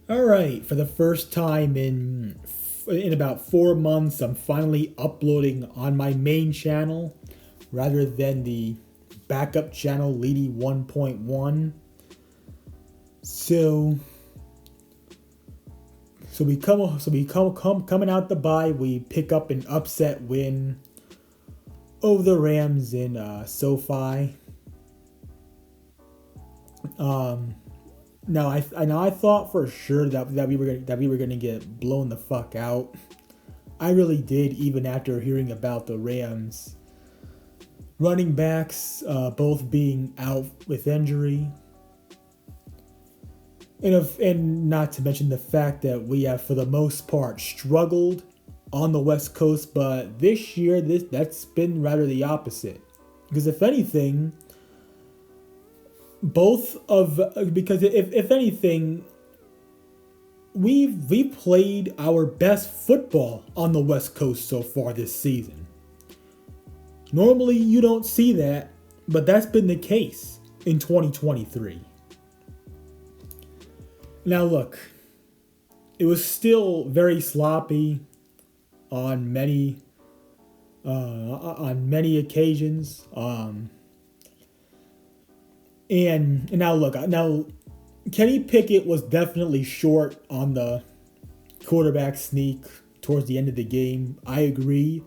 All right, for the first time in about 4 months, I'm finally uploading on my main channel rather than the backup channel Lakey 1.1. So so we come coming out the bye, we pick up an upset win over the Rams in SoFi. Um, Now I thought for sure that we were gonna get blown the fuck out. I really did, even after hearing about the Rams running backs both being out with injury, and not to mention the fact that we have for the most part struggled on the West Coast, but this year that's been rather the opposite. Because if anything, both of because if anything, we played our best football on the West Coast so far this season. Normally you don't see that, but that's been the case in 2023. Now look, it was still very sloppy on many occasions. And now Kenny Pickett was definitely short on the quarterback sneak towards the end of the game. I agree.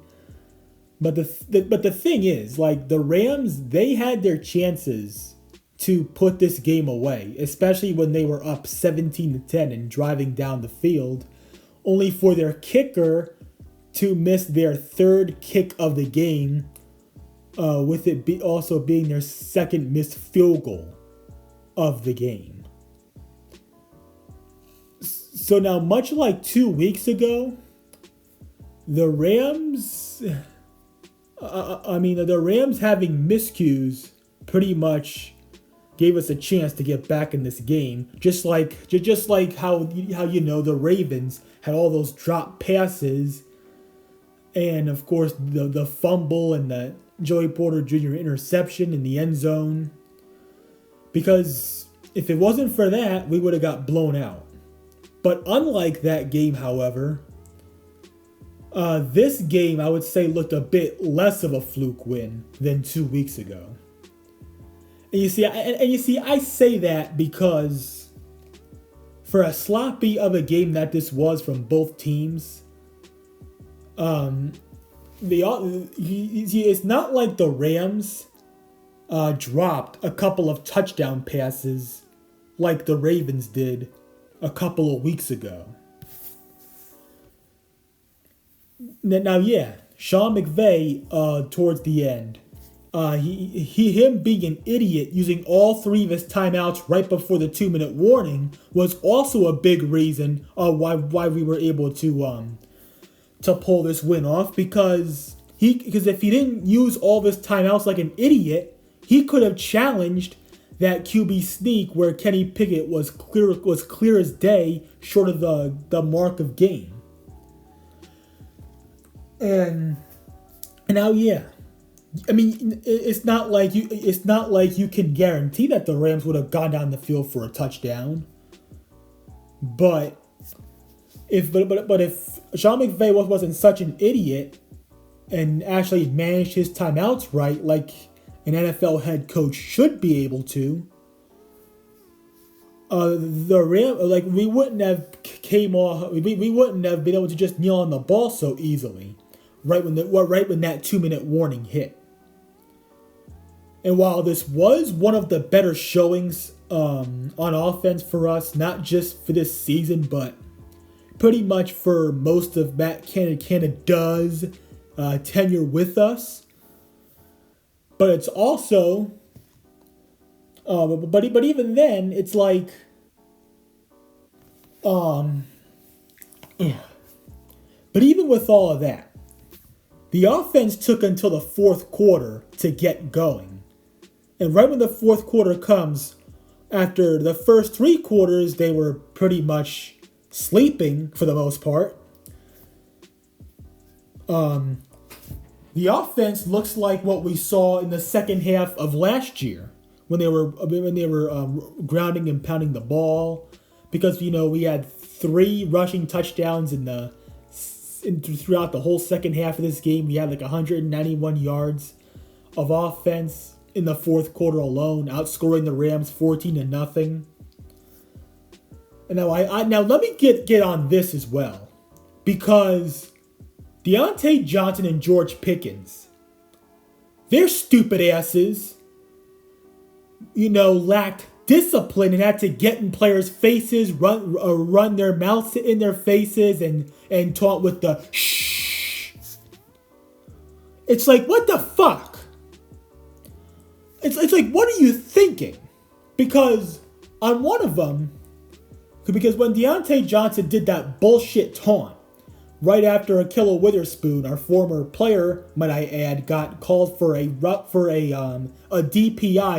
But the thing is, like, the Rams, they had their chances to put this game away, especially when they were up 17-10 and driving down the field, only for their kicker to miss their third kick of the game, with it also being their second missed field goal of the game. So now, much like 2 weeks ago, the Rams, the Rams having miscues pretty much gave us a chance to get back in this game. Just like how the Ravens had all those drop passes, and of course the fumble and the Joey Porter Jr. interception in the end zone. Because if it wasn't for that, we would have got blown out. But unlike that game, however, this game I would say looked a bit less of a fluke win than 2 weeks ago. And you see, I say that because for as sloppy of a game that this was from both teams, it's not like the Rams dropped a couple of touchdown passes like the Ravens did a couple of weeks ago. Now, yeah, Sean McVay towards the end, him being an idiot using all three of his timeouts right before the 2-minute warning was also a big reason why we were able to pull this win off, because if he didn't use all of his timeouts like an idiot, he could have challenged that QB sneak where Kenny Pickett was clear as day short of the mark of game. And now, yeah, I mean, it's not like you can guarantee that the Rams would have gone down the field for a touchdown. But if Sean McVay wasn't such an idiot and actually managed his timeouts right, like an NFL head coach should be able to, we wouldn't have we wouldn't have been able to just kneel on the ball so easily, right when that 2-minute warning hit. And while this was one of the better showings on offense for us, not just for this season, but pretty much for most of Matt Canada's tenure with us. But it's also, but even then, it's like, yeah. But even with all of that, the offense took until the fourth quarter to get going. And right when the fourth quarter comes, after the first 3 quarters, they were pretty much sleeping for the most part. The offense looks like what we saw in the second half of last year when they were grounding and pounding the ball, because we had 3 rushing touchdowns throughout the whole second half of this game. We had like 191 yards of offense in the fourth quarter alone, outscoring the Rams 14-0. And now let me get on this as well, because Deontay Johnson and George Pickens, their stupid asses, lacked discipline and had to get in players' faces, run their mouths in their faces, and taunt with the shh. It's like, what the fuck? It's like, what are you thinking? Because on one of them, because when Deontay Johnson did that bullshit taunt right after Ahkello Witherspoon, our former player, might I add, got called for a DPI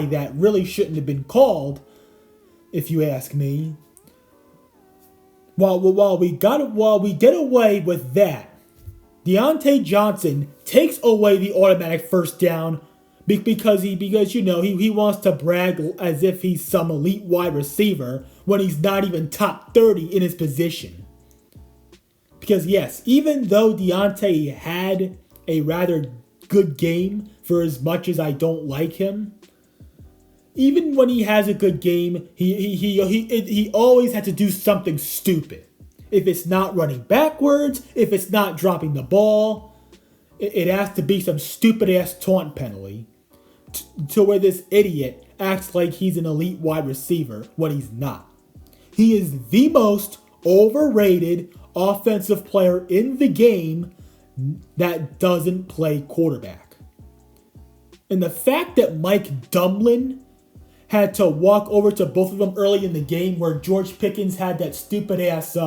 that really shouldn't have been called, if you ask me. While we get away with that, Deontay Johnson takes away the automatic first down because he wants to brag as if he's some elite wide receiver when he's not even top 30 in his position. Because yes, even though Deontay had a rather good game, for as much as I don't like him, even when he has a good game, he always had to do something stupid. If it's not running backwards, if it's not dropping the ball, it has to be some stupid ass taunt penalty to where this idiot acts like he's an elite wide receiver when he's not. He is the most overrated offensive player in the game that doesn't play quarterback. And the fact that Mike Dumlin had to walk over to both of them early in the game, where George Pickens had that stupid ass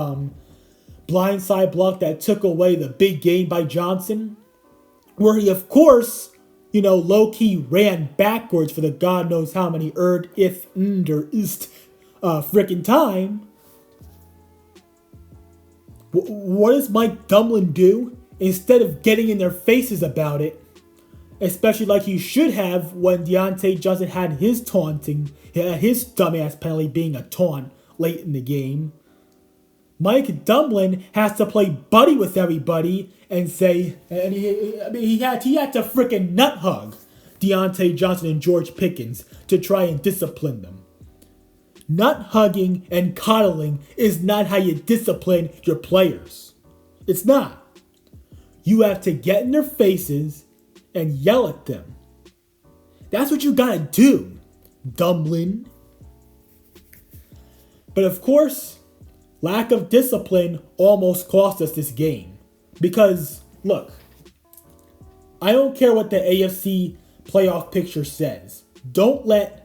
blindside block that took away the big gain by Johnson, where he of course low-key ran backwards for the god knows how many frickin' time. What does Mike Dumlin do? Instead of getting in their faces about it, especially like he should have when Deontay Johnson had his dumbass penalty being a taunt late in the game, Mike Dumlin has to play buddy with everybody and say, and he had to frickin' nut hug Deontay Johnson and George Pickens to try and discipline them. Nut hugging and coddling is not how you discipline your players. It's not. You have to get in their faces and yell at them. That's what you gotta do, Dumlin. But of course, lack of discipline almost cost us this game. Because, look, I don't care what the AFC playoff picture says. Don't let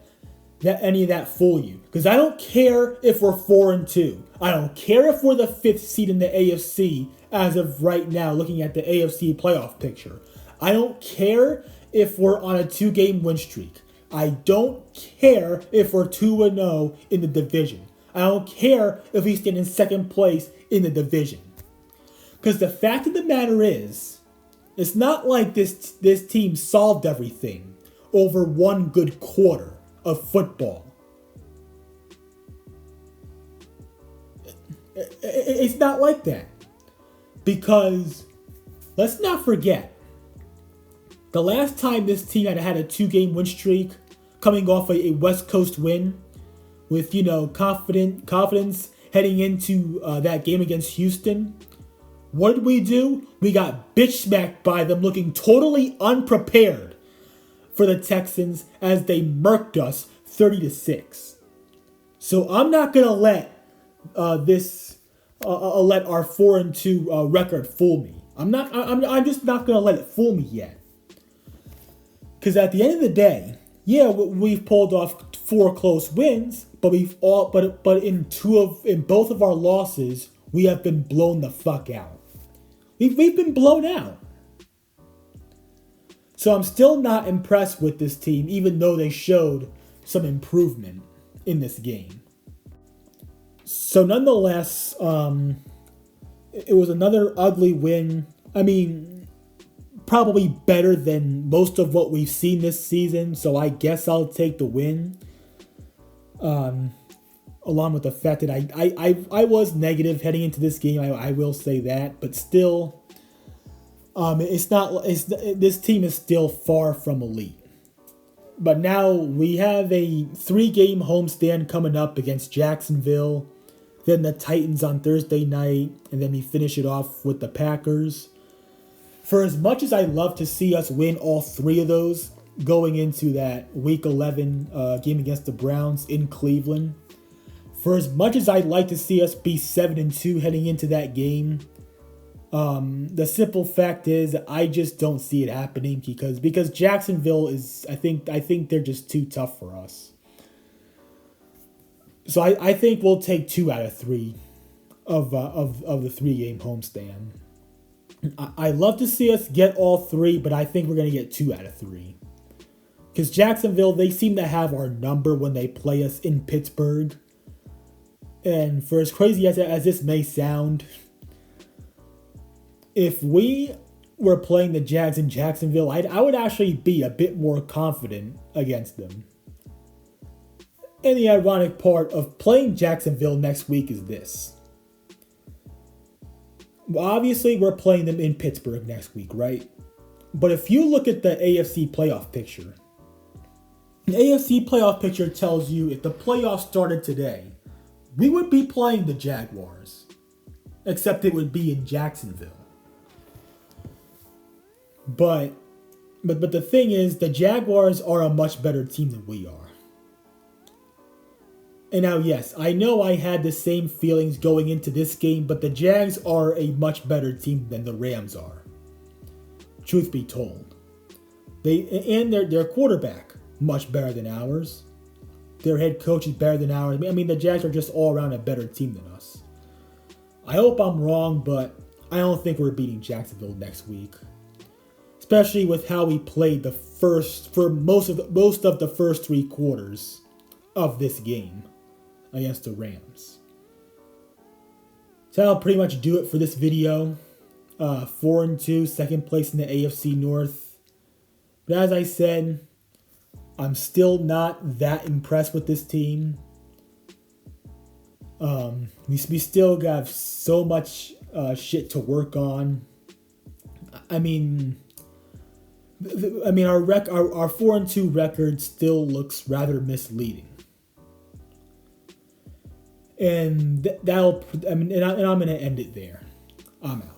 any of that fool you. Because I don't care if we're 4-2. I don't care if we're the 5th seed in the AFC as of right now, looking at the AFC playoff picture. I don't care if we're on a 2-game win streak. I don't care if we're 2-0 in the division. I don't care if we stand in second place in the division. Because the fact of the matter is, it's not like this team solved everything over one good quarter of football. It's not like that. Because, let's not forget, the last time this team had a 2-game win streak, coming off a West Coast win, with confidence heading into that game against Houston, what did we do? We got bitch smacked by them, looking totally unprepared for the Texans as they murked us 30-6. So I'm not gonna let let our 4-2 record fool me. I'm just not gonna let it fool me yet. Because at the end of the day, yeah, we've pulled off 4 close wins, but in both of our losses, we have been blown the fuck out. We've been blown out. So I'm still not impressed with this team, even though they showed some improvement in this game. So nonetheless, it was another ugly win. I mean, probably better than most of what we've seen this season, so I guess I'll take the win. along with the fact that I was negative heading into this game. I will say that, but still, this team is still far from elite. But now we have a 3-game homestand coming up against Jacksonville, then the Titans on Thursday night, and then we finish it off with the Packers. For as much as I love to see us win all 3 of those going into that Week 11 game against the Browns in Cleveland, for as much as I'd like to see us be 7-2 heading into that game, the simple fact is I just don't see it happening because Jacksonville is I think they're just too tough for us. So I think we'll take 2 out of 3 of the 3-game homestand. I love to see us get all 3, but I think we're going to get 2 out of 3. Because Jacksonville, they seem to have our number when they play us in Pittsburgh. And for as crazy as this may sound, if we were playing the Jags in Jacksonville, I would actually be a bit more confident against them. And the ironic part of playing Jacksonville next week is this. Obviously, we're playing them in Pittsburgh next week, right? But if you look at the AFC playoff picture, the AFC playoff picture tells you if the playoffs started today, we would be playing the Jaguars, except it would be in Jacksonville. But the thing is, the Jaguars are a much better team than we are. And now, yes, I know I had the same feelings going into this game, but the Jags are a much better team than the Rams are. Truth be told. Their quarterback, much better than ours. Their head coach is better than ours. I mean, the Jags are just all around a better team than us. I hope I'm wrong, but I don't think we're beating Jacksonville next week. Especially with how we played most of the first 3 quarters of this game against the Rams. So that'll pretty much do it for this video. 4-2, second place in the AFC North. But as I said, I'm still not that impressed with this team. We still got so much shit to work on. I mean, our 4-2 record still looks rather misleading. And I'm going to end it there. I'm out.